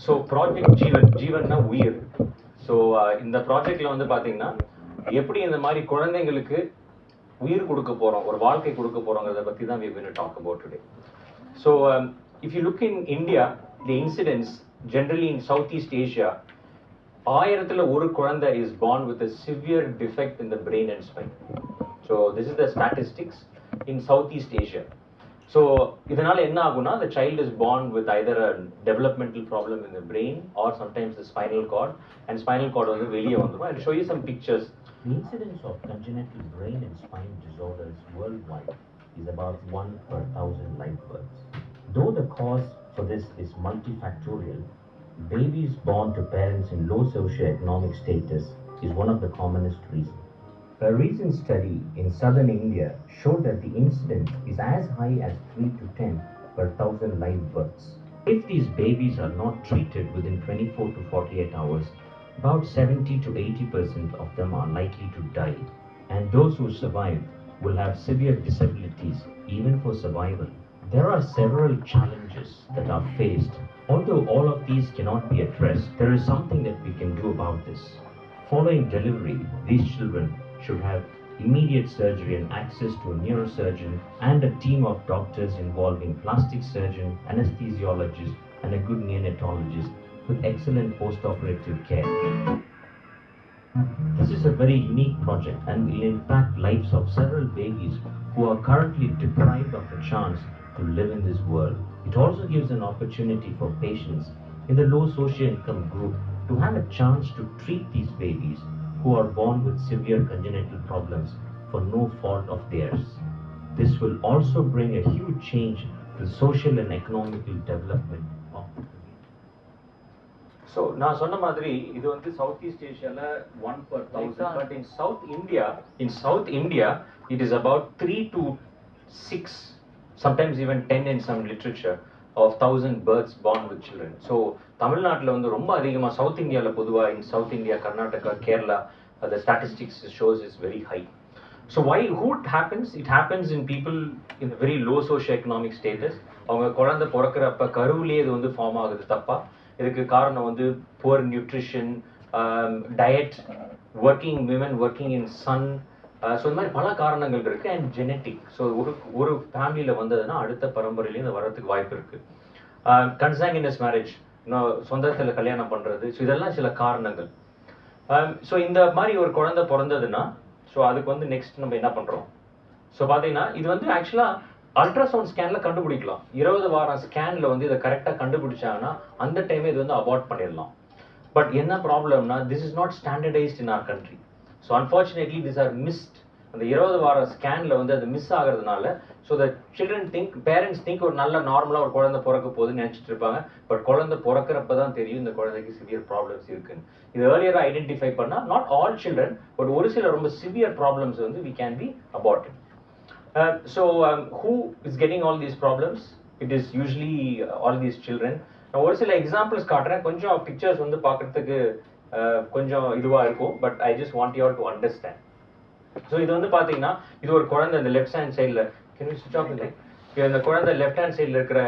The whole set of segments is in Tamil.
ஸோ ப்ராஜெக்ட் ஜீவன்னா உயிர். ஸோ இந்த ப்ராஜெக்ட்ல வந்து பார்த்தீங்கன்னா எப்படி இந்த மாதிரி குழந்தைங்களுக்கு உயிர் கொடுக்க போகிறோம், ஒரு வாழ்க்கை கொடுக்க போகிறோங்கிறத பற்றி தான் we are going to talk about today. So if you look in India, the incidence generally in Southeast Asia, ஆயிரத்துல ஒரு குழந்தை is born with a severe defect in the brain and spine. So this is the statistics in Southeast Asia. So இதனால என்ன ஆகும்னா the child is born with either a developmental problem in the brain or sometimes the spinal cord, and spinal cord வந்து வெளியே வந்துரும். I'll show you some pictures. The incidence of congenital brain and spine disorders worldwide is about 1 per 1,000 live births. Though the cause for this is multifactorial, babies born to parents in low socioeconomic status is one of the commonest reasons. A recent study in southern India showed that the incidence is as high as 3 to 10 per 1,000 live births. If these babies are not treated within 24 to 48 hours, about 70 to 80% of them are likely to die, and those who survive will have severe disabilities even for survival. There are several challenges that are faced. Although all of these cannot be addressed, there is something that we can do about this. Following delivery, these children should have immediate surgery and access to a neurosurgeon and a team of doctors involving plastic surgeon, anesthesiologist, and a good neonatologist with excellent post-operative care. This is a very unique project and will impact lives of several babies who are currently deprived of a chance to live in this world. It also gives an opportunity for patients in the low socio-income group to have a chance to treat these babies who are born with severe congenital problems for no fault of theirs. This will also bring a huge change to the social and economical development of the community. So நான் சொன்ன மாதிரி இது வந்து சவுத் ஈஸ்ட் ஏஷியாவில் 1 per 1,000, but in South India it is about 3 to 6, sometimes even 10 in some literature, of 1,000 births born with children. So தமிழ்நாட்டில் வந்து ரொம்ப அதிகமாக, சவுத் இந்தியாவில் பொதுவாக, in South India, Karnataka, Kerala, the statistics shows is very high. So who it happens? It happens in people in a very low socio-economic status. அவங்க குழந்தை பிறக்கிறப்ப கருவிலேயே இது வந்து ஃபார்ம் ஆகுது தப்பா. இதுக்கு காரணம் வந்து poor nutrition, diet, working women working in sun, so இந்த மாதிரி பல காரணங்கள் இருக்குது. And genetic. ஸோ ஒரு ஃபேமிலியில் வந்ததுன்னா அடுத்த பரம்பரையிலேயும் இந்த வரத்துக்கு வாய்ப்பு இருக்குது. கன்சாங்கினஸ் மேரேஜ், சொந்தத்தில் கல்யாணம் பண்ணுறது, ஸோ இதெல்லாம் சில காரணங்கள். ஸோ இந்த மாதிரி ஒரு குழந்தை பிறந்ததுன்னா ஸோ அதுக்கு வந்து நெக்ஸ்ட் நம்ம என்ன பண்ணுறோம்? ஸோ பார்த்தீங்கன்னா இது வந்து ஆக்சுவலாக அல்ட்ராசவுண்ட் ஸ்கேனில் கண்டுபிடிக்கலாம். 20 வாரம் ஸ்கேனில் வந்து இதை கரெக்டாக கண்டுபிடிச்சாங்கன்னா அந்த டைமே இது வந்து அபார்ட் பண்ணிடலாம். பட் என்ன ப்ராப்ளம்னா, this is not standardized in our country. So unfortunately this are missed. அந்த 20 வார ஸ்கேனில் வந்து அது மிஸ் ஆகிறதுனால so the children think, parents think ஒரு நல்ல நார்மலாக ஒரு குழந்தை பிறக்க போகுதுன்னு நினச்சிட்டு இருப்பாங்க. பட் குழந்தை பிறக்கிறப்ப தான் தெரியும் இந்த குழந்தைக்கு சிவியர் ப்ராப்ளம்ஸ் இருக்குன்னு. இது ஏர்லியராக ஐடென்டிஃபை பண்ணால், நாட் ஆல் சில்ட்ரன், பட் ஒரு சில ரொம்ப சிவியர் ப்ராப்ளம்ஸ் வந்து we can be aborted. So who is getting all these problems? It is usually all these children. நான் ஒரு சில எக்ஸாம்பிள்ஸ் காட்டுறேன். கொஞ்சம் பிக்சர்ஸ் வந்து பார்க்குறதுக்கு கொஞ்சம் இதுவாக இருக்கும், but I just want you all to understand. So இது வந்து பார்த்தீங்கன்னா இது ஒரு குழந்தை இந்த லெஃப்ட் ஹேண்ட் சைடில், கேன் யூ ஸ்விட்ச் ஆஃப் இல்லை, இந்த குழந்தை லெஃப்ட் ஹேண்ட் சைடில் இருக்கிற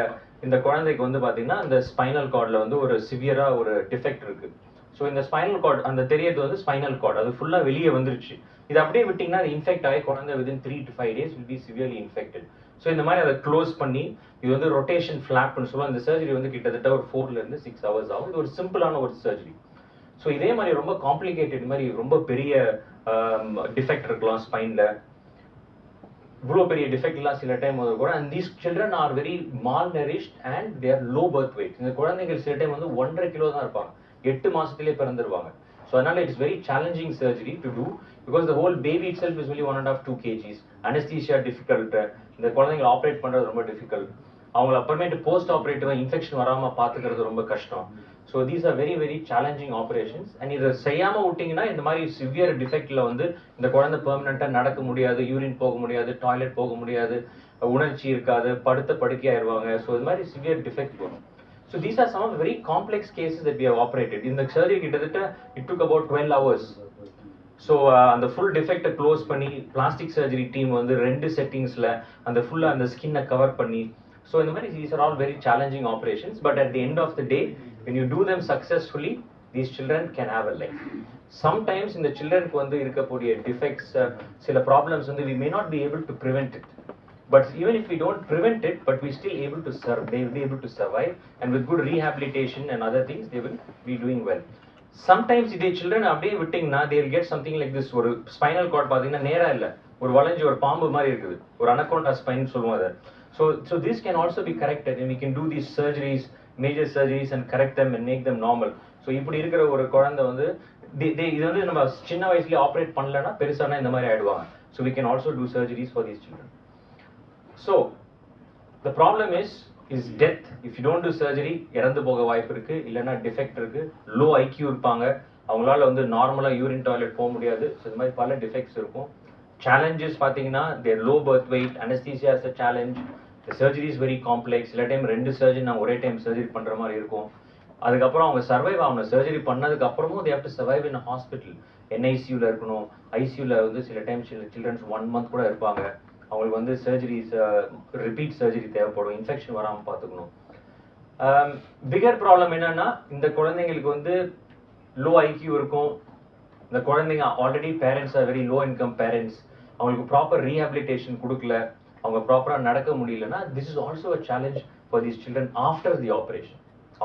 இந்த குழந்தைக்கு வந்து பார்த்தீங்கன்னா இந்த ஸ்பைனல் கார்டில் வந்து ஒரு சிவியராக ஒரு டிஃபெக்ட் இருக்குது. ஸோ இந்த ஸ்பைனல் கார்டு அந்த தெரியறது வந்து ஸ்பைனல் கார்டு அது ஃபுல்லாக வெளியே வந்துருச்சு. இது அப்படியே விட்டிங்கன்னா அது இன்ஃபெக்ட் ஆகி குழந்தை within 3 to 5 days will be severely infected. So இந்த மாதிரி அதை க்ளோஸ் பண்ணி இது வந்து ரொட்டேஷன் ஃப்ளாப்னு சொல்லுவோம். இந்த சர்ஜரி வந்து கிட்டத்தட்ட ஒரு 4 to 6 hours ஆகும். இது ஒரு சிம்பிளான ஒரு சர்ஜரி. ஸோ இதே மாதிரி ரொம்ப காம்ப்ளிகேட்டட் மாதிரி ரொம்ப பெரிய டிஃபெக்ட் இருக்கலாம் ஸ்பைனில். இவ்வளோ பெரிய டிஃபெக்ட்லாம் சில டைம் வந்து கூட, and these children are very malnourished and their low birth weight. இந்த குழந்தைகள் சில டைம் வந்து 1.5 கிலோ தான் இருப்பாங்க, 8 மாசத்திலே பிறந்துருவாங்க. ஸோ அதனால it's very challenging surgery to do, because the whole baby itself is only 1.5-2 kgs. Anaesthesia difficult, இந்த குழந்தைங்களை ஆப்ரேட் பண்ணுறது ரொம்ப டிஃபிகல்ட். அவங்களை அப்புறமேட்டு போஸ்ட் ஆப்ரேட்டிவாக இன்ஃபெக்ஷன் வராமல் பார்த்துக்கிறது ரொம்ப கஷ்டம். So these are very very challenging operations. And இதை செய்யாமல் விட்டிங்கன்னா இந்த மாதிரி சிவியர் டிஃபெக்டில் வந்து இந்த குழந்தை பெர்மனெண்ட்டாக நடக்க முடியாது, யூரின் போக முடியாது, டாய்லெட் போக முடியாது, உணர்ச்சி இருக்காது, படுத்த படுக்கையாயிருவாங்க. ஸோ இது மாதிரி சிவியர் டிஃபெக்ட் வரும். So these are some of the very complex cases that we have operated. In the surgery, it took about 12 hours. So அந்த ஃபுல் டிஃபெக்டை க்ளோஸ் பண்ணி பிளாஸ்டிக் சர்ஜரி டீம் வந்து 2 செட்டிங்ஸில் அந்த ஃபுல்லாக அந்த ஸ்கின்னை கவர் பண்ணி, ஸோ இந்த மாதிரி these are all very challenging operations. But at the end of the day, when you do them successfully, these children can have a life. Sometimes in the children க்கு வந்து இருக்கக்கூடிய defects, சில problems வந்து we may not be able to prevent it. But even if we don't prevent it, but we still able to serve, they will be able to survive, and with good rehabilitation and other things, they will be doing well. Sometimes the children அப்படியே விட்டீங்கன்னா they will get something like this. ஒரு spinal cord பாத்தீங்கன்னா நேரா இல்ல, ஒரு வளைஞ்சு ஒரு பாம்பு மாதிரி இருக்குது, ஒரு anaconda spine சொல்லுவோம் அதை. So this can also be corrected, and we can do these surgeries, major surgeries, and correct them and make them normal. So இப்படி இருக்கிற ஒரு குழந்தை வந்து இது வந்து நம்ம சின்ன வயசுலயே ஆப்ரேட் பண்ணலன்னா பெருசானா இந்த மாதிரி ஆயிடுவாங்க. So we can also do surgeries for these children. So the problem is death. If you don't do surgery, இறந்து போக வாய்ப்பு இருக்கு, இல்லனா டிஃபெக்ட் இருக்கு, லோ IQ இருப்பாங்க, அவங்களால வந்து நார்மலா யூரின் டாய்லெட் போக முடியாது. So இந்த மாதிரி பல டிஃபெக்ட்ஸ் இருக்கும். Challenges பாத்தீங்கன்னா their low birth weight, anesthesia is a challenge, the surgery is very complex. சில டைம் ரெண்டு சர்ஜன் நான் ஒரே டைம் சர்ஜரி பண்ற மாதிரி இருக்கும். அதுக்கப்புறம் அவங்க சர்வைவ் ஆகணும். சர்ஜரி பண்ணதுக்கு அப்புறமும் they have to survive in a hospital. NICUல இருக்கணும். ICUல வந்து சில டைம் சில்ட்ரன்ஸ் 1 month கூட இருப்பாங்க. அவங்களுக்கு வந்து சர்ஜரிஸ் ரிப்பீட் சர்ஜரி தேவைப்படும், இன்ஃபெக்ஷன் வராமல் பார்த்துக்கணும். பிகர் ப்ராப்ளம் என்னன்னா, இந்த குழந்தைங்களுக்கு வந்து லோ IQ இருக்கும். இந்த குழந்தைங்க already parents are very low income parents, அவங்களுக்கு ப்ராப்பர் ரீஹாபிலிட்டேஷன் கொடுக்கல, அவங்க ப்ராப்பராக நடக்க முடியலன்னா this is also a challenge for these children after the operation.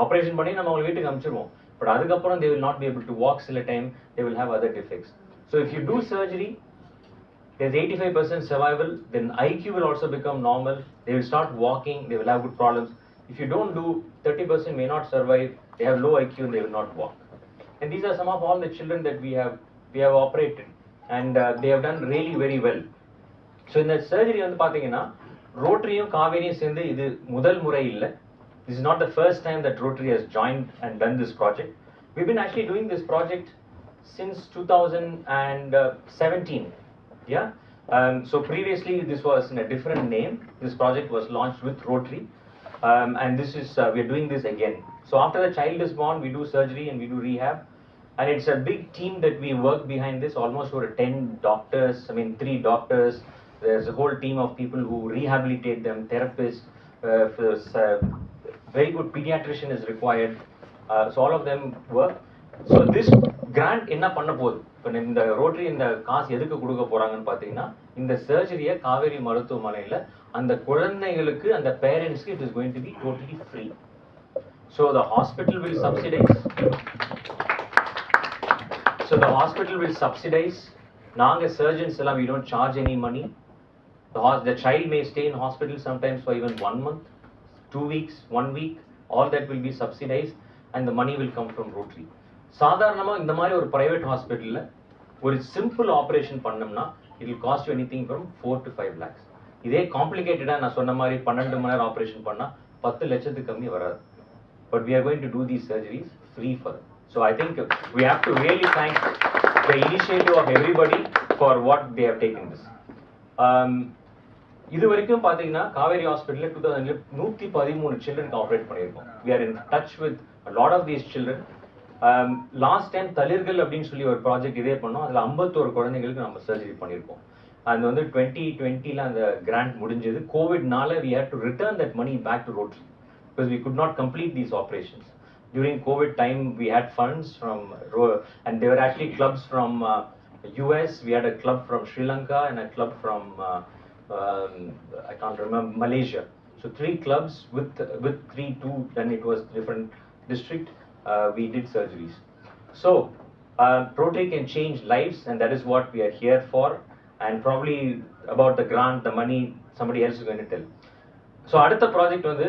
Operation பண்ணி நம்ம அவங்க வீட்டுக்கு அனுப்பிச்சிருவோம், பட் அதுக்கப்புறம் they will not be able to walk. சில time they will have other defects. So if you do surgery, there's 85% survival, then IQ will also become normal, they will start walking, they will have good problems. If you don't do, 30% may not survive, they have low IQ and they will not walk. And these are some of all the children that we have operated, and they have done really very well. So in the surgery வந்து பாத்தீங்கன்னா ரோட்டரியும் காவேரியும் சேர்ந்து இது முதல் முறை இல்லை. This is not the first time that Rotary has joined and done this project. We've been actually doing this project since 2017. Yeah. So previously this was in a different name. This project was launched with Rotary, and this is we are doing this again. So after the child is born, we do surgery and we do rehab, and it's a big team that we work behind this. Almost over 10 doctors. 3 doctors. There's a whole team of people who rehabilitate them, therapists. Very good pediatrician is required. So all of them work. So this grant என்ன பண்ண போகுது, இப்போ இந்த ரோட்டரி இந்த காசு எதுக்கு கொடுக்க போறாங்கன்னு பார்த்தீங்கன்னா, இந்த சர்ஜரியை காவேரி மருத்துவமனையில் அந்த குழந்தைகளுக்கு அந்த பேரண்ட்ஸ்க்கு it is going to be totally free. So the hospital will subsidize. நாங்கள் சர்ஜன்ஸ் எல்லாம் we don't charge any money. The child may stay in hospital sometimes for even 1 month, 2 weeks, 1 week. All that will be subsidized, and the money will come from Rotary. சாதாரணமாக இந்த மாதிரி ஒரு பிரைவேட் ஹாஸ்பிட்டலில் ஒரு சிம்பிள் ஆப்ரேஷன் பண்ணோம்னா it will cost you anything from 4 to 5 lakhs. இதே காம்ப்ளிகேட்டடாக நான் சொன்ன மாதிரி 12 மணி நேரம் ஆப்ரேஷன் பண்ணால் 10 லட்சத்துக்கு கம்மி வராது. But we are going to do these surgeries free for them. So I think we have to really thank the initiative of everybody for what they have taken this. இது வரைக்கும் பார்த்தீங்கன்னா காவேரி ஹாஸ்பிட்டலில் 113 சில்ட்ரனுக்கு ஆப்ரேட் பண்ணியிருக்கோம். We are in touch with a lot of these children. Last time தளிர்கள் அப்படின்னு சொல்லி ஒரு ப்ராஜெக்ட் இதே பண்ணோம். அதில் 51 குழந்தைங்களுக்கு நம்ம சர்ஜரி பண்ணியிருக்கோம். அது வந்து 2020 அந்த கிராண்ட் முடிஞ்சது. கோவிட்னால we had to return that money back to Rotary because we could not complete these operations. During COVID time we had funds from and there were actually clubs from US. We had a club from Sri Lanka and a club from I can't remember, Malaysia. So 3 clubs with 2 then it was different district. We did surgeries. So Rotary can change lives, and that is what we are here for. And probably about the grant, the money, somebody else is going to tell. So adutha project vandu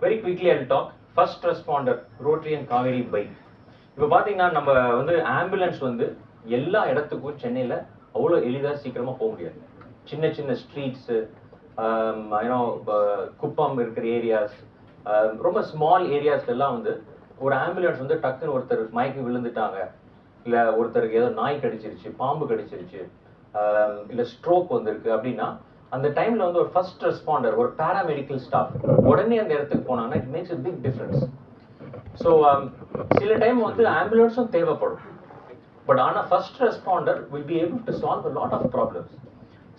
very quickly I'll talk. First responder, Rotary and Kaveri bike. இப்போ பார்த்தீங்கன்னா நம்ம வந்து ஆம்புலன்ஸ் வந்து எல்லா இடத்துக்கும் சென்னையில் அவ்வளோ எளிதாக சீக்கிரமாக போக முடியாது. சின்ன சின்ன ஸ்ட்ரீட்ஸு, குப்பம் இருக்கிற ஏரியாஸ், ரொம்ப ஸ்மால் ஏரியாஸ்லாம் வந்து ஒரு ஆம்புலன்ஸ் வந்து டக்குன்னு ஒருத்தர் மயக்கி விழுந்துட்டாங்க, இல்லை ஒருத்தருக்கு ஏதோ நாய் கடிச்சிருச்சு, பாம்பு கடிச்சிருச்சு, இல்லை ஸ்ட்ரோக் வந்திருக்கு அப்படின்னா அந்த டைமில் வந்து ஒரு ஃபர்ஸ்ட் ரெஸ்பாண்டர், ஒரு பேராமெடிக்கல் ஸ்டாஃப் உடனே அந்த இடத்துக்கு போனாங்கன்னா it makes a big difference. So சில டைம் வந்து ஆம்புலன்ஸும் தேவைப்படும், பட் ஆனால் first responder will be able to solve a lot of problems.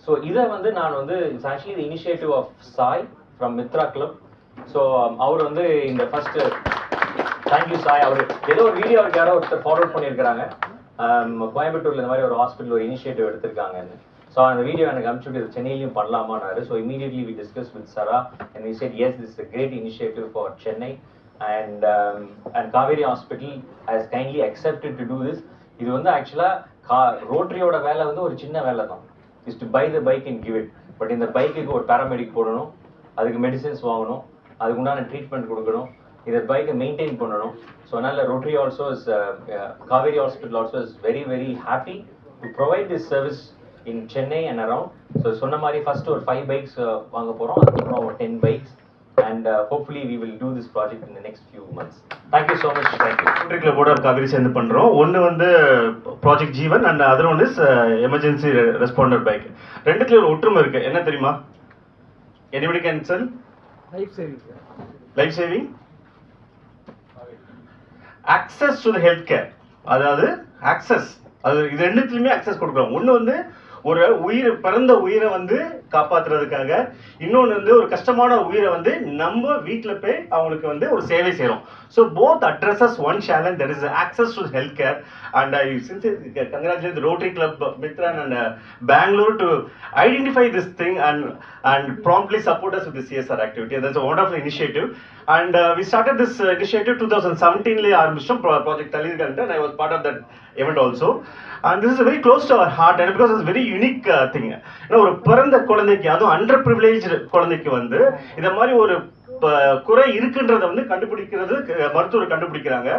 So இதை வந்து நான் வந்து it's actually the initiative of Sai from Mitra club. So அவர் வந்து இந்த ஃபர்ஸ்ட் தேங்க்யூ சாய். அவர் ஏதோ ஒரு வீடியோ அவருக்கு யாரோ ஒருத்தர் ஃபார்வர்ட் பண்ணியிருக்கிறாங்க. கோயம்புத்தூர்ல இந்த மாதிரி ஒரு ஹாஸ்பிட்டல் ஒரு இனிஷியேட்டிவ் எடுத்திருக்காங்கன்னு. ஸோ அந்த வீடியோ எனக்கு அனுப்பிச்சுட்டு சென்னையிலையும் பண்ணலாமான்னாரு. So immediately we discuss with Sara and we said yes this is a great initiative for Chennai and Kaveri Hospital has kindly accepted to do this. இது வந்து ஆக்சுவலாக ரோட்டரியோட வேலை வந்து ஒரு சின்ன வேலை தான், is to buy the bike and give it. But இந்த பைக்குக்கு ஒரு பேராமெடிக் போடணும், அதுக்கு மெடிசன்ஸ் வாங்கணும், அதுக்கு உண்டான ட்ரீட்மெண்ட் கொடுக்கணும், இந்த பைக்கை மெயின்டைன் பண்ணணும். ஸோ அதனால் rotary also is Kaveri hospital also is very very happy to provide this service in Chennai and around. So சொன்ன மாதிரி ஃபர்ஸ்ட் ஒரு 5 bikes வாங்க போகிறோம், அதுக்கப்புறம் ஒரு 10 bikes and hopefully we will do this project in the next few months. Thank you so much. Thank you. Rotary Club board of Kaveri சேர்ந்து பண்றோம். ஒன்னு வந்து project Jeevan and other one is emergency responder bike. ரெண்டுத்துல ஒரு ஒற்றுமை இருக்கு, என்ன தெரியுமா? Anybody can tell? Life saving. Life saving? Access to the healthcare. அதாவது access, அது இது ரெண்டுத்துலயுமே access கொடுக்குறோம். ஒன்னு வந்து ஒரு உயிர், பிறந்த உயிரை வந்து காப்பாத்துறதுக்காக, இன்னொன்று வந்து ஒரு கஷ்டமான உயிரை வந்து நம்ம வீட்டில் போய் அவங்களுக்கு வந்து ஒரு சேவை செய்கிறோம். So both addresses one challenge, that is access to health care. And I sincerely congratulate the Rotary Club Mithran and Bangalore to identify this thing and promptly support us with the CSR activity. And that's a wonderful initiative. And we started this initiative 2017 ஆரம்பிச்சோம், Project Talirganta, and I was part of that event also. And this is very close to our heart, and because it's a very unique thing. ஒரு பிறந்த குழந்தைக்கு, அதுவும் அண்டர் ப்ரிவிலேஜ் குழந்தைக்கு வந்து இந்த மாதிரி ஒரு குறை இருக்குன்றத வந்து கண்டுபிடிக்கிறது மருத்துவர் கண்டுபிடிக்கிறாங்க.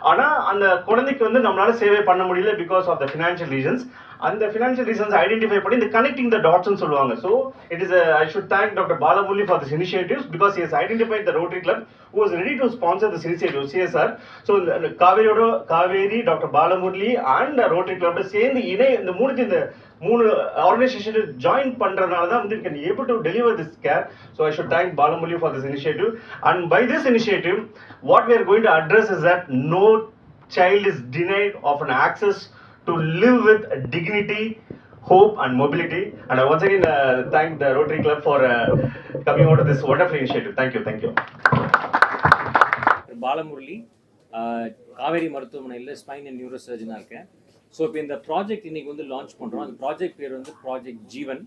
ஆனா அந்த குழந்தைக்கு வந்து நம்மளால சேவை பண்ண முடியல because of the financial reasons. அந்த ஃபினான்ஷியல் ரீசன்ஸ் ஐடென்டிஃபை பண்ணி இந்த கனெக்டிங் த டாட்ஸ்னு சொல்லுவாங்க. So it is I should thank doctor Balamurali for this initiatives because he has identified the Rotary Club who was ready to sponsor this initiative, CSR. So Kaveri, doctor Balamurali and Rotary Club சேர்ந்து இந்த மூணு ஆர்கனைசேஷன் ஜாயின் பண்றதுனால தான் வந்து can able to deliver this care. So I should thank Balamurali for this initiative. And by this initiative, what we are going to address is that no child is denied of an access to live with dignity, hope and mobility. And I once again thank the Rotary Club for coming out of this wonderful initiative. Thank you. Balamurali, Kaveri மருத்துவமனையில் ஸ்பைன் அண்ட் நியூரோ சர்ஜனாக இருக்கேன். ஸோ இப்போ இந்த ப்ராஜெக்ட் இன்னைக்கு வந்து லான்ச் பண்ணுறோம். அந்த ப்ராஜெக்ட் பேர் வந்து ப்ராஜெக்ட் ஜீவன்.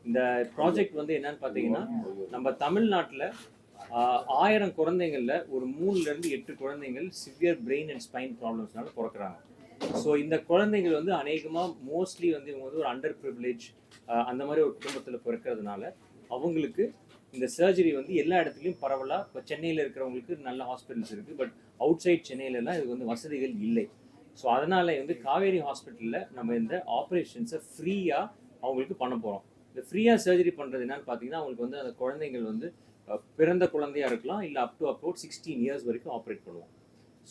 இந்த ப்ராஜெக்ட் வந்து என்னன்னு பார்த்தீங்கன்னா, நம்ம தமிழ்நாட்டில் 1000 குழந்தைங்களில் ஒரு 3 to 8 குழந்தைகள் சிவியர் பிரெயின் அண்ட் ஸ்பைன் ப்ராப்ளம்ஸ்னால பிறக்கிறாங்க. ஸோ இந்த குழந்தைகள் வந்து அநேகமாக மோஸ்ட்லி வந்து இவங்க வந்து ஒரு அண்டர் ப்ரிவிலேஜ் அந்த மாதிரி ஒரு குடும்பத்தில் பிறக்கிறதுனால அவங்களுக்கு இந்த சர்ஜரி வந்து எல்லா இடத்துலையும் பரவலாக, இப்போ சென்னையில் இருக்கிறவங்களுக்கு நல்ல ஹாஸ்பிட்டல்ஸ் இருக்குது, பட் அவுட் சைட் சென்னையிலலாம் இதுக்கு வந்து வசதிகள் இல்லை. ஸோ அதனால் வந்து காவேரி ஹாஸ்பிட்டலில் நம்ம இந்த ஆப்ரேஷன்ஸை ஃப்ரீயாக அவங்களுக்கு பண்ண போகிறோம். இந்த ஃப்ரீயாக சர்ஜரி பண்ணுறது என்னன்னு பார்த்தீங்கன்னா, அவங்களுக்கு வந்து அந்த குழந்தைங்கள் வந்து பிறந்த குழந்தையாக இருக்கலாம், இல்லை அப்டோட் 16 years வரைக்கும் ஆப்ரேட் பண்ணுவோம்.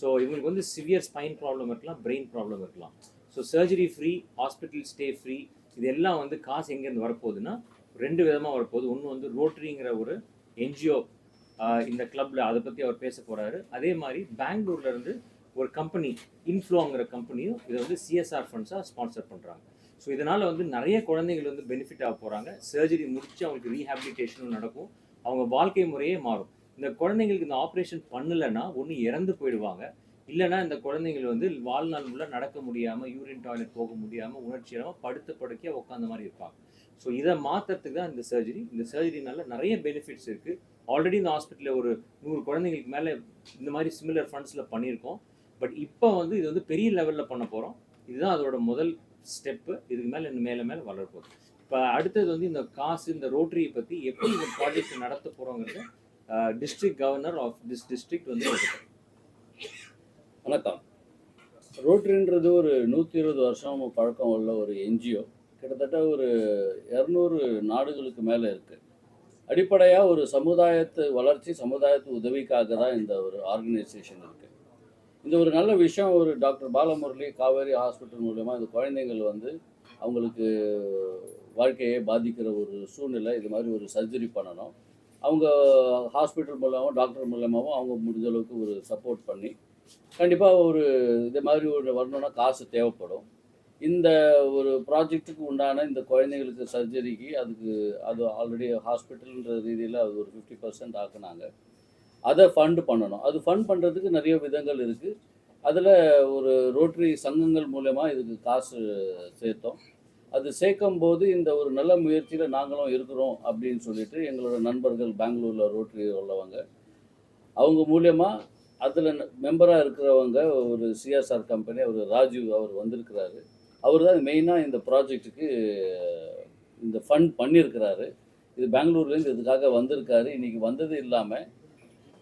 ஸோ இவங்களுக்கு வந்து சிவியர் ஸ்பைன் ப்ராப்ளம் இருக்கலாம், பிரெயின் ப்ராப்ளம் இருக்கலாம். So surgery free, hospital stay free. இதெல்லாம் வந்து காசு எங்கேருந்து வரப்போகுதுன்னா 2 விதமாக வரப்போகுது. ஒன்று வந்து ரோட்டரிங்கிற ஒரு என்ஜிஓ இந்த கிளப்பில் அதை பற்றி அவர் பேச போகிறாரு. அதே மாதிரி பெங்களூர்லேருந்து ஒரு கம்பெனி, இன்ஃப்ளோங்கிற கம்பெனியும் இதை வந்து CSR ஃபண்ட்ஸாக ஸ்பான்சர் பண்ணுறாங்க. ஸோ இதனால் வந்து நிறைய குழந்தைகள் வந்து பெனிஃபிட் ஆக போகிறாங்க. சர்ஜரி முடித்து அவங்களுக்கு ரீஹாபிலிட்டேஷனும் நடக்கும், அவங்க வாழ்க்கை முறையே மாறும். இந்த குழந்தைங்களுக்கு இந்த ஆப்ரேஷன் பண்ணலைன்னா ஒன்று இறந்து போயிடுவாங்க, இல்லைனா இந்த குழந்தைங்கள் வந்து வாழ்நாள் ஃபுல்லாக நடக்க முடியாமல், யூரின் டாய்லெட் போக முடியாமல், உணர்ச்சி இல்லாமல் படுத்த படுக்கையாக உட்காந்த மாதிரி இருப்பாங்க. ஸோ இதை மாற்றுறதுக்கு தான் இந்த சர்ஜரி. இந்த சர்ஜரினால நிறைய பெனிஃபிட்ஸ் இருக்குது. ஆல்ரெடி இந்த ஹாஸ்பிட்டலில் ஒரு 100 குழந்தைங்களுக்கு மேலே இந்த மாதிரி சிமிலர் ஃபண்ட்ஸில் பண்ணியிருக்கோம். பட் இப்போ வந்து இது வந்து பெரிய லெவலில் பண்ண போகிறோம். இதுதான் அதோட முதல் ஸ்டெப்பு. இதுக்கு மேலே இன்னும் மேலே வளரப்போகுது. இப்போ அடுத்தது வந்து இந்த காசு, இந்த ரோட்டரியை பற்றி எப்படி இந்த ப்ராஜெக்ட் நடத்த போகிறோங்கிறது district governor of this district வந்து வணக்கம். ரோட்டரின்றது ஒரு 120 வருஷம் பழக்கம் உள்ள ஒரு என்ஜிஓ. கிட்டத்தட்ட ஒரு 200 நாடுகளுக்கு மேலே இருக்குது. அடிப்படையாக ஒரு சமுதாயத்து வளர்ச்சி, சமுதாயத்து உதவிக்காக தான் இந்த ஒரு ஆர்கனைசேஷன் இருக்குது. இந்த ஒரு நல்ல விஷயம், ஒரு டாக்டர் பாலமுரளி காவேரி ஹாஸ்பிட்டல் மூலமா இந்த குழந்தைங்கள் வந்து அவங்களுக்கு வாழ்க்கையை பாதிக்கிற ஒரு சூழ்நிலை, இது மாதிரி ஒரு சர்ஜரி பண்ணணும். அவங்க ஹாஸ்பிட்டல் மூலமாகவும் டாக்டர் மூலமாகவும் அவங்க முடிஞ்ச அளவுக்கு ஒரு சப்போர்ட் பண்ணி, கண்டிப்பாக ஒரு இது மாதிரி ஒரு வரணும்னா காசு தேவைப்படும். இந்த ஒரு ப்ராஜெக்ட்டுக்கு உண்டான இந்த குழந்தைங்களுக்கு சர்ஜரிக்கு அது ஆல்ரெடி ஹாஸ்பிட்டல்ன்ற ரீதியில் அது ஒரு 50% ஆக்குனாங்க. அதை ஃபண்ட் பண்ணணும். அது ஃபண்ட் பண்ணுறதுக்கு நிறைய விதங்கள் இருக்குது. அதில் ஒரு ரோட்டரி சங்கங்கள் மூலமா இதுக்கு காசு சேர்த்தோம். அது சேர்க்கும்போது இந்த ஒரு நல்ல முயற்சியில் நாங்களும் இருக்கிறோம் அப்படின்னு சொல்லிட்டு எங்களோட நண்பர்கள் பெங்களூரில் ரோட்டரி உள்ளவங்க அவங்க மூலியமாக அதில் மெம்பராக இருக்கிறவங்க ஒரு சிஎஸ்ஆர் கம்பெனி அவர் ராஜீவ் அவர் வந்திருக்கிறாரு. அவர் தான் மெயினாக இந்த ப்ராஜெக்ட்டுக்கு இந்த ஃபண்ட் பண்ணியிருக்கிறாரு. இது பெங்களூர்லேருந்து இதுக்காக வந்திருக்காரு. இன்றைக்கி வந்தது இல்லாமல்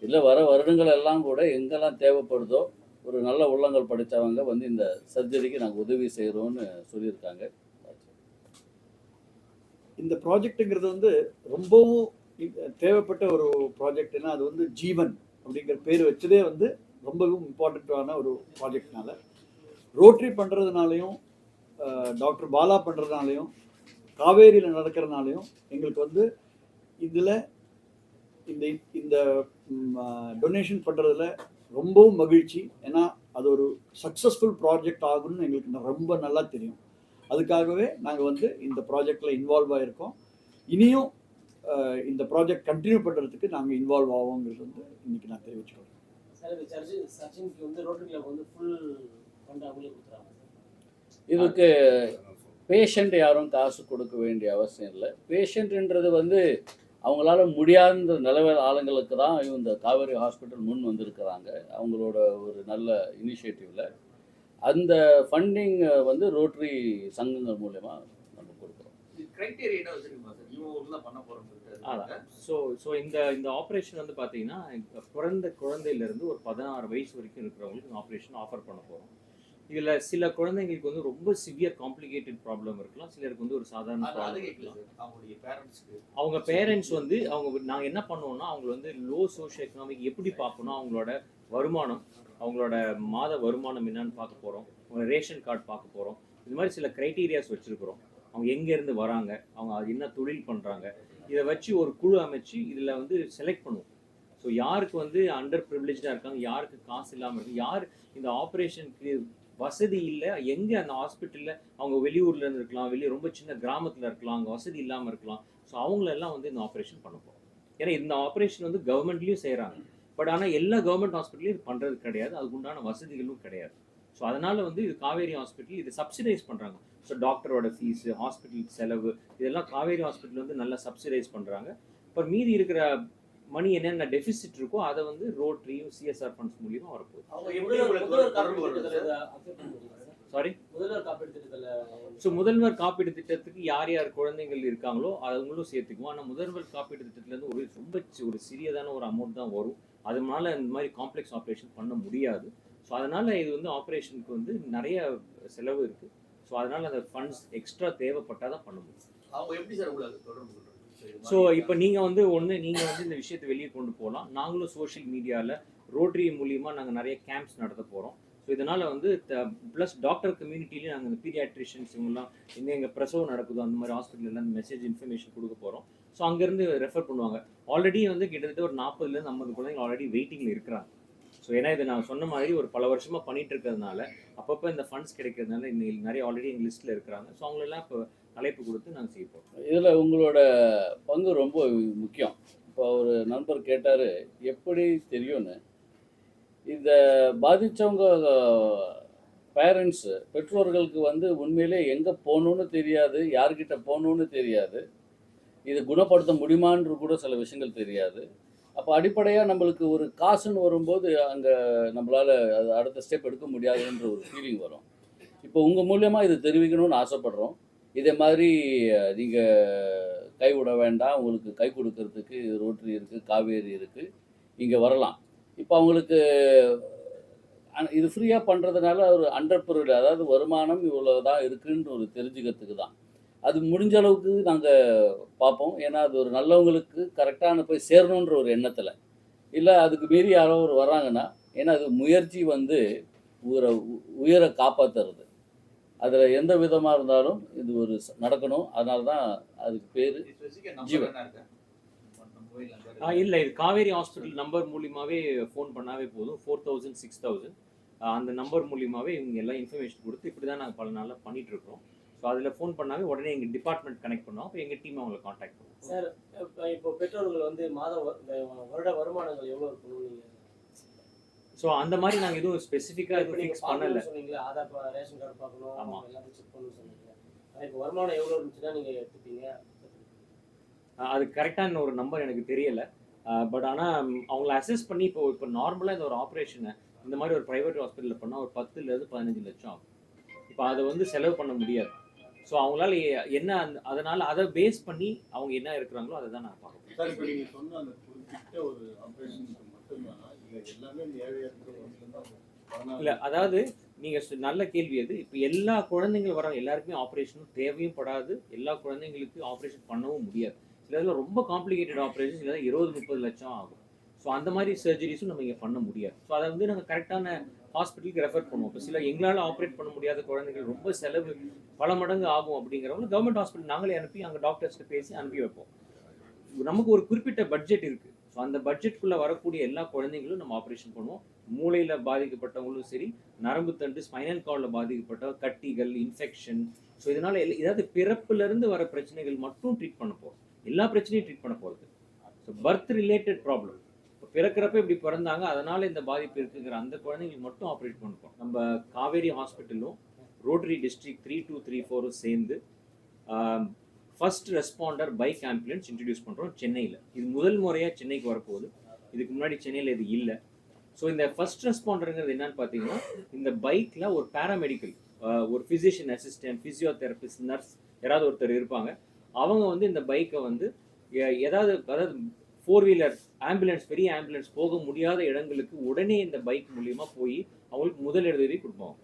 இல்லை வர வருடங்கள் எல்லாம் கூட எங்கெல்லாம் தேவைப்படுதோ ஒரு நல்ல உள்ளங்கள் படித்தவங்க வந்து இந்த சர்ஜரிக்கு நாங்கள் உதவி செய்கிறோன்னு சொல்லியிருக்காங்க. இந்த ப்ராஜெக்ட்டுங்கிறது வந்து ரொம்பவும் தேவைப்பட்ட ஒரு ப்ராஜெக்ட்னா அது வந்து ஜீவன் அப்படிங்கிற பேர் வச்சதே வந்து ரொம்பவும் இம்பார்ட்டண்ட்டான ஒரு ப்ராஜெக்ட்னால ரோட்டரி பண்ணுறதுனாலையும் டாக்டர் பாலா பண்ணுறதுனாலையும் காவேரியில் நடக்கிறதுனாலையும் எங்களுக்கு வந்து இதில் இந்த இந்த டொனேஷன் பண்ணுறதுல ரொம்பவும் மகிழ்ச்சி. ஏன்னா அது ஒரு சக்ஸஸ்ஃபுல் ப்ராஜெக்ட் ஆகும்னு எங்களுக்கு ரொம்ப நல்லா தெரியும். அதுக்காகவே நாங்கள் வந்து இந்த ப்ராஜெக்டில் இன்வால்வ் ஆகிருக்கோம். இனியும் இந்த ப்ராஜெக்ட் கண்டினியூ பண்ணுறதுக்கு நாங்கள் இன்வால்வ் ஆவோங்கிறது வந்து இன்றைக்கி நான் தெரிவிச்சுக்கிறேன். இதுக்கு பேஷண்ட் யாரும் காசு கொடுக்க வேண்டிய அவசியம் இல்லை. பேஷண்ட்ன்றது வந்து அவங்களால முடியாத நிலவர ஆளுங்களுக்கு தான் இந்த காவேரி ஹாஸ்பிட்டல் முன் வந்திருக்கிறாங்க. அவங்களோட ஒரு நல்ல இனிஷியேட்டிவில் அந்த ஃபண்டிங் வந்து ரோட்டரி சங்கங்கள் மூலமா நம்ம கொடுக்குறோம். ஸோ இந்த ஆப்ரேஷன் வந்து பார்த்தீங்கன்னா பிறந்த குழந்தையிலேருந்து ஒரு 16 வயசு வரைக்கும் இருக்கிறவங்களுக்கு இந்த ஆப்ரேஷன் ஆஃபர் பண்ண போகிறோம். இதில் சில குழந்தைங்களுக்கு வந்து ரொம்ப சிவியர் காம்ப்ளிகேட்டட் ப்ராப்ளம் இருக்கலாம், சிலருக்கு வந்து ஒரு சாதாரண ப்ராப்ளம் இருக்கலாம். அவங்க பேரண்ட்ஸ் வந்து நாங்கள் என்ன பண்ணுவோம்னா அவங்க வந்து லோ சோஷியோ எக்கனாமிக் எப்படி பார்க்கணும், அவங்களோட வருமானம், அவங்களோட மாத வருமானம் என்னன்னு பார்க்க போகிறோம், அவங்க ரேஷன் கார்டு பார்க்க போகிறோம். இது மாதிரி சில க்ரைட்டீரியாஸ் வச்சுருக்குறோம். அவங்க எங்கேருந்து வராங்க, அவங்க அது என்ன தொழில் பண்ணுறாங்க, இதை வச்சு ஒரு குழு அமைச்சு இதில் வந்து செலக்ட் பண்ணுவோம். ஸோ யாருக்கு வந்து அண்டர் ப்ரிவிலேஜாக இருக்காங்க, யாருக்கு காசு இல்லாமல் இருக்குது, யார் இந்த ஆப்ரேஷனுக்கு வசதி இல்லை, எங்கே அந்த ஹாஸ்பிட்டலில் அவங்க வெளியூர்லேருந்து இருக்கலாம், ரொம்ப சின்ன கிராமத்தில் இருக்கலாம், அங்கே வசதி இல்லாமல் இருக்கலாம். ஸோ அவங்களெல்லாம் வந்து இந்த ஆப்ரேஷன் பண்ண போகிறோம். ஏன்னா இந்த ஆப்ரேஷன் வந்து கவர்மெண்ட்லேயும் செய்கிறாங்க. பட் ஆனால் எல்லா கவர்மெண்ட் ஹாஸ்பிட்டலையும் இது பண்ணுறது கிடையாது, அதுக்கு உண்டான வசதிகளும் கிடையாது. ஸோ அதனால் வந்து இது காவேரி ஹாஸ்பிட்டல் இது சப்சிடைஸ் பண்ணுறாங்க. ஸோ டாக்டரோட ஃபீஸு, ஹாஸ்பிட்டல் செலவு இதெல்லாம் காவேரி ஹாஸ்பிட்டல் வந்து நல்லா சப்சிடைஸ் பண்ணுறாங்க. இப்போ மீதி இருக்கிற மணி என்னென்ன டெபிசிட் இருக்கோ அதை வந்து ரோட்டரியும் சிஎஸ்ஆர் ஃபண்ட்ஸ் மூலியமாக வரப்போகுது. சாரி, ஸோ முதல்வர் காப்பீடு திட்டத்துக்கு யார் யார் குழந்தைகள் இருக்காங்களோ அவங்களும் சேர்த்துக்குவோம். ஆனால் முதல்வர் காப்பீடு திட்டத்துலேருந்து ஒரு சிறியதான ஒரு அமௌண்ட் தான் வரும். அதனால இந்த மாதிரி காம்ப்ளெக்ஸ் ஆப்ரேஷன் பண்ண முடியாது. ஸோ அதனால் இது வந்து ஆப்ரேஷனுக்கு வந்து நிறைய செலவு இருக்குது. ஸோ அதனால் அந்த ஃபண்ட்ஸ் எக்ஸ்ட்ரா தேவைப்பட்டால் தான் பண்ண முடியும். அவங்க எப்படி சார் உங்களுக்கு தொடர்பு? ஸோ இப்போ நீங்கள் வந்து இந்த விஷயத்தை வெளியே கொண்டு போகலாம். நாங்களும் சோஷியல் மீடியாவில் ரோட்டரி மூலியமாக நாங்கள் நிறைய கேம்ப்ஸ் நடத்த போகிறோம். ஸோ இதனால் வந்து ப்ளஸ் டாக்டர் கம்யூனிட்டிலையும் நாங்கள் இந்த பீடியாட்ரிஷியன்ஸ் இவங்கெல்லாம் எங்கே பிரசவம் நடக்குதோ அந்த மாதிரி ஹாஸ்பிட்டலில் அந்த மெசேஜ் இன்ஃபர்மேஷன் கொடுக்க போகிறோம். ஸோ அங்கேருந்து ரெஃபர் பண்ணுவாங்க. ஆல்ரெடி வந்து கிட்டத்தட்ட ஒரு 40லேருந்து 50 குழந்தைங்க ஆல்ரெடி வெயிட்டிங்கில் இருக்கிறாங்க. ஸோ ஏன்னா இதை நான் சொன்ன மாதிரி ஒரு பல வருஷமாக பண்ணிகிட்டு இருக்கிறதுனால அப்பப்போ இந்த ஃபண்ட்ஸ் கிடைக்கிறதுனால இன்னைக்கு நிறைய ஆல்ரெடி எங்கள் லிஸ்ட்டில் இருக்கிறாங்க. ஸோ அவங்களெல்லாம் இப்போ அழைப்பு கொடுத்து நாங்கள் செய்ய போகிறோம். இதில் உங்களோட பங்கு ரொம்ப முக்கியம். இப்போ ஒரு நண்பர் கேட்டார் எப்படி தெரியும்னு. இந்த பாதித்தவங்க பேரண்ட்ஸு பெற்றோர்களுக்கு வந்து உண்மையிலே எங்கே போகணுன்னு தெரியாது, யார்கிட்ட போகணுன்னு தெரியாது, இது குணப்படுத்த முடியுமான்னு கூட சில விஷயங்கள் தெரியாது. அப்போ அடிப்படையாக நம்மளுக்கு ஒரு காசுன்னு வரும்போது அங்கே நம்மளால் அது அடுத்த ஸ்டெப் எடுக்க முடியாதுன்ற ஒரு ஃபீலிங் வரும். இப்போ உங்கள் மூலியமாக இது தெரிவிக்கணும்னு ஆசைப்பட்றோம். இதே மாதிரி நீங்கள் கைவிட வேண்டாம், உங்களுக்கு கை கொடுக்கறதுக்கு ரோட்டரி இருக்குது, காவேரி இருக்குது, இங்கே வரலாம். இப்போ அவங்களுக்கு இது ஃப்ரீயாக பண்ணுறதுனால ஒரு அண்டர்பிரிவிலேஜ், அதாவது வருமானம் இவ்வளோ தான் இருக்குன்னு ஒரு தெரிஞ்சுக்கிறதுக்கு தான். அது முடிஞ்ச அளவுக்கு நாங்கள் பார்ப்போம். ஏன்னா அது ஒரு நல்லவங்களுக்கு கரெக்டான போய் சேரணுன்ற ஒரு எண்ணத்தில் இல்லை. அதுக்கு மீறி யாரோ ஒரு வர்றாங்கன்னா, ஏன்னா அது முயற்சி வந்து உயிரை காப்பாற்றுறது. அதில் எந்த விதமாக இருந்தாலும் இது ஒரு நடக்கணும். அதனால தான் அதுக்கு பேர் ஜீவன். இல்லை, இது காவேரி ஹாஸ்பிட்டல் நம்பர் மூலியமாகவே ஃபோன் பண்ணாவே போதும். 4000 6000 அந்த நம்பர் மூலியமாகவே இவங்க எல்லாம் இன்ஃபர்மேஷன் கொடுத்து இப்படி தான் நாங்கள் பல நாளில் பண்ணிகிட்ருக்கோம். ஸோ அதில் ஃபோன் பண்ணாவே உடனே எங்கள் டிபார்ட்மெண்ட் கனெக்ட் பண்ணுவோம். அப்போ எங்கள் டீம் அவங்களை காண்டாக்ட் பண்ணுவோம். சார், இப்போ பெற்றோர்கள் வந்து மாதம் வருட வருமானங்கள் எவ்வளோ இருக்கணும் நீங்கள்? ஸோ அந்த மாதிரி நாங்கள் எதுவும் ஸ்பெசிஃபிக்காக எதுவும் ஃபிக்ஸ் பண்ணலை. சொன்னீங்களா, ஆதார் ரேஷன் கார்டு பார்க்கணும், ஆமாம், எல்லாத்தையும் செக் பண்ணணும்னு சொன்னீங்க. இப்போ வருமானம் எவ்வளோ இருந்துச்சுன்னா நீங்கள் எடுத்துப்பீங்க? அது கரெக்டான ஒரு நம்பர் எனக்கு தெரியலை. பட் ஆனால் அவங்கள அசஸ் பண்ணி இப்போ நார்மலாக இந்த ஒரு ஆப்ரேஷனை இந்த மாதிரி ஒரு ப்ரைவேட் ஹாஸ்பிட்டலில் பண்ணால் ஒரு 10,000 15 லட்சம் ஆகும். இப்போ அதை வந்து செலவு பண்ண முடியாது. ஸோ அவங்களால என்ன அதனால் அதை பேஸ் பண்ணி அவங்க என்ன இருக்கிறாங்களோ அதை தான் நான் பார்க்கணும். சார், இப்போ நீங்கள் சொன்ன அந்த குறிப்பிட்ட ஒரு ஆப்ரேஷனுக்கு மட்டும்தான் இல்லை எல்லாமே இந்த ஏழையாக இருக்கிறவங்க? இல்லை, அதாவது நீங்கள் நல்ல கேள்வி அது. இப்போ எல்லா குழந்தைங்களும் வர எல்லாருக்குமே ஆப்ரேஷனும் தேவையும் படாது, எல்லா குழந்தைங்களுக்கு ஆப்ரேஷன் பண்ணவும் முடியாது. சிலதில் ரொம்ப காம்ப்ளிகேட்டட் ஆப்ரேஷன் சில 20-30 லட்சம் ஆகும். ஸோ அந்த மாதிரி சர்ஜரிஸும் நம்ம இங்கே பண்ண முடியாது. ஸோ அதை வந்து நாங்கள் கரெக்டான ஹாஸ்பிட்டலுக்கு ரெஃபர் பண்ணுவோம். இப்போ சில எங்களால் ஆப்ரேட் பண்ண முடியாத குழந்தைகள் ரொம்ப செலவு பல மடங்கு ஆகும் அப்படிங்கிறவங்க கவர்மெண்ட் ஹாஸ்பிட்டல் நாங்களே அனுப்பி அங்கே டாக்டர்ஸ்ட்டு பேசி அனுப்பி வைப்போம். நமக்கு ஒரு குறிப்பிட்ட பட்ஜெட் இருக்குது. ஸோ அந்த பட்ஜெட்குள்ளே வரக்கூடிய எல்லா குழந்தைங்களும் நம்ம ஆப்ரேஷன் பண்ணுவோம். மூளையில் பாதிக்கப்பட்டவங்களும் சரி, நரம்பு தண்டு ஸ்பைனல் கார்டில் பாதிக்கப்பட்ட கட்டிகள், இன்ஃபெக்ஷன், ஸோ இதனால் ஏதாவது பிறப்புலேருந்து வர பிரச்சனைகள் மட்டும் ட்ரீட் பண்ண போகிறோம். எல்லா பிரச்சனையும் ட்ரீட் பண்ண போகிறது. ஸோ பர்த் ரிலேட்டட் ப்ராப்ளம், இப்போ பிறக்கிறப்ப இப்படி பிறந்தாங்க அதனால் இந்த பாதிப்பு இருக்குங்கிற அந்த குழந்தைங்களுக்கு மட்டும் ஆப்ரேட் பண்ணுறோம். நம்ம காவேரி ஹாஸ்பிட்டலும் ரோட்டரி டிஸ்ட்ரிக்ட் 3234 சேர்ந்து first responder bike ambulance introduce பண்ணுறோம் சென்னையில். இது முதல் முறையாக சென்னைக்கு வரப்போகுது. இதுக்கு முன்னாடி சென்னையில் இது இல்லை. ஸோ இந்த ஃபர்ஸ்ட் ரெஸ்பாண்டருங்கிறது என்னன்னு பார்த்தீங்கன்னா, இந்த பைக்கில் ஒரு பேராமெடிக்கல், ஒரு ஃபிசிஷியன் அசிஸ்டன்ட், ஃபிசியோதெரபிஸ்ட், நர்ஸ் யாராவது ஒருத்தர் இருப்பாங்க. அவங்க வந்து இந்த பைக்கை வந்து அதாவது 4 வீலர் ஆம்புலன்ஸ், பெரிய ஆம்புலன்ஸ் போக முடியாத இடங்களுக்கு உடனே இந்த பைக் மூலியமாக போய் அவங்களுக்கு முதலுதவி கொடுப்போம்.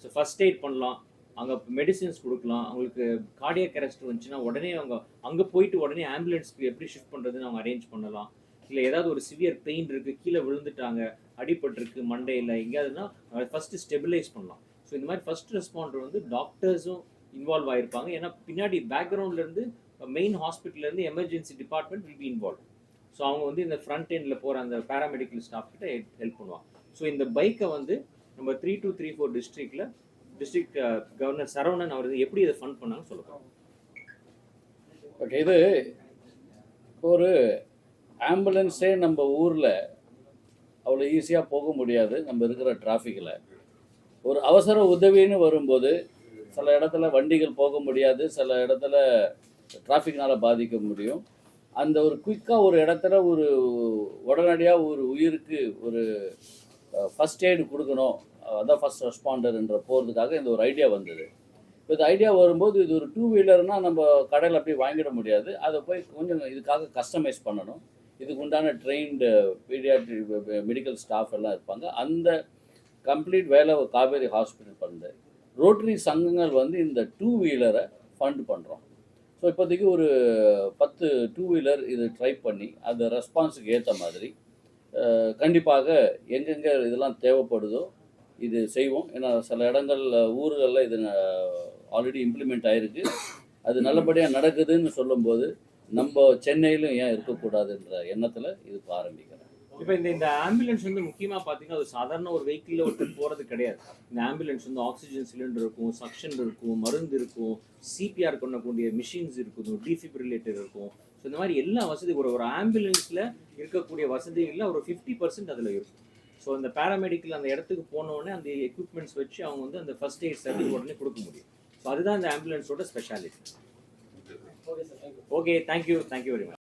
ஸோ ஃபர்ஸ்ட் எய்ட் பண்ணலாம், அங்கே மெடிசின்ஸ் கொடுக்கலாம். அவங்களுக்கு கார்டியாக் அரெஸ்ட் வந்துச்சுன்னா உடனே அவங்க அங்கே போயிட்டு உடனே ஆம்புலன்ஸ்க்கு எப்படி ஷிஃப்ட் பண்ணுறதுன்னு அவங்க அரேஞ்ச் பண்ணலாம். இல்லை ஏதாவது ஒரு சிவியர் பெயின் இருக்குது, கீழே விழுந்துட்டாங்க, அடிபட்டிருக்கு மண்டையில் எங்கேயாவதுன்னா ஃபஸ்ட்டு ஸ்டெபிலைஸ் பண்ணலாம். ஸோ இந்த மாதிரி ஃபர்ஸ்ட் ரெஸ்பாண்டர் வந்து டாக்டர்ஸும் இன்வால்வ் ஆகிருப்பாங்க. ஏன்னா பின்னாடி பேக்ரவுண்ட்லேருந்து மெயின் ஹாஸ்பிட்டல்லேருந்து emergency department will be involve. So அவங்க வந்து இந்த ஃப்ரண்ட் எண்டில் போகிற அந்த பேராமெடிக்கல் ஸ்டாஃப் கிட்ட ஹெல்ப் பண்ணுவாங்க. ஸோ இந்த பைக்கை வந்து நம்ம 3234 டிஸ்ட்ரிக்ட் கவர்னர் சரவணன் அவர் எப்படி இதை ஃபண்ட் பண்ணாங்கன்னு சொல்லலாம். ஓகே, இது ஒரு ஆம்புலன்ஸே நம்ம ஊரில் அவ்வளோ ஈஸியாக போக முடியாது. நம்ம இருக்கிற டிராஃபிக்கில் ஒரு அவசர உதவின்னு வரும்போது சில இடத்துல வண்டிகள் போக முடியாது, சில இடத்துல டிராஃபிக்னால் பாதிக்க முடியும். அந்த ஒரு குயிக்காக ஒரு இடத்துல ஒரு உடனடியாக ஒரு உயிருக்கு ஒரு ஃபஸ்ட் எய்டு கொடுக்கணும், அதான் ஃபஸ்ட் ரெஸ்பாண்டர்ன்ற போகிறதுக்காக இந்த ஒரு ஐடியா வந்தது. இப்போ இந்த ஐடியா வரும்போது இது ஒரு 2 வீலர்னால் நம்ம கடையில் அப்படியே வாங்கிட முடியாது. அதை போய் கொஞ்சம் இதுக்காக கஸ்டமைஸ் பண்ணணும். இதுக்கு உண்டான ட்ரெயின்டு பீடியாட்ரி மெடிக்கல் ஸ்டாஃப் எல்லாம் இருப்பாங்க. அந்த கம்ப்ளீட் வேலை காவேரி ஹாஸ்பிட்டல் பண்ணுது. ரோட்டரி சங்கங்கள் வந்து இந்த 2 வீலரை ஃபண்ட் பண்ணுறோம். ஸோ இப்போதைக்கு ஒரு 10 2 வீலர் இது ட்ரை பண்ணி அந்த ரெஸ்பான்ஸுக்கு ஏற்ற மாதிரி கண்டிப்பாக எங்கெங்கே இதெல்லாம் தேவைப்படுதோ இது செய்வோம். ஏன்னா சில இடங்களில் ஊர்களில் இது ஆல்ரெடி இம்ப்ளிமெண்ட் ஆகிருக்கு. அது நல்லபடியாக நடக்குதுன்னு சொல்லும்போது நம்ம சென்னையிலும் ஏன் இருக்கக்கூடாதுன்ற எண்ணத்தில் இதுக்கு ஆரம்பிக்கிறேன். இப்போ இந்த ஆம்புலன்ஸ் வந்து முக்கியமாக பார்த்தீங்கன்னா அது சாதாரண ஒரு வெஹிக்கிளில் ஒருத்தர் போகிறது கிடையாது. இந்த ஆம்புலன்ஸ் வந்து ஆக்சிஜன் சிலிண்டர் இருக்கும், சக்ஷன் இருக்கும், மருந்து இருக்கும், சிபிஆர் பண்ணக்கூடிய மிஷின்ஸ் இருக்கும், டிஃபிபிரிலேட்டர் இருக்கும். ஸோ இந்த மாதிரி எல்லா வசதி ஒரு ஆம்புலன்ஸில் இருக்கக்கூடிய வசதிகளில் ஒரு 50% அதில் இருக்கும். ஸோ அந்த பேராமெடிக்கல் அந்த இடத்துக்கு போனோடனே அந்த எக்யூப்மெண்ட்ஸ் வச்சு அவங்க வந்து அந்த ஃபர்ஸ்ட் எய்ட் சர்வீஸ் உடனே கொடுக்க முடியும். ஸோ அதுதான் இந்த ஆம்புலன்ஸோட specialty. Okay, thank you very much.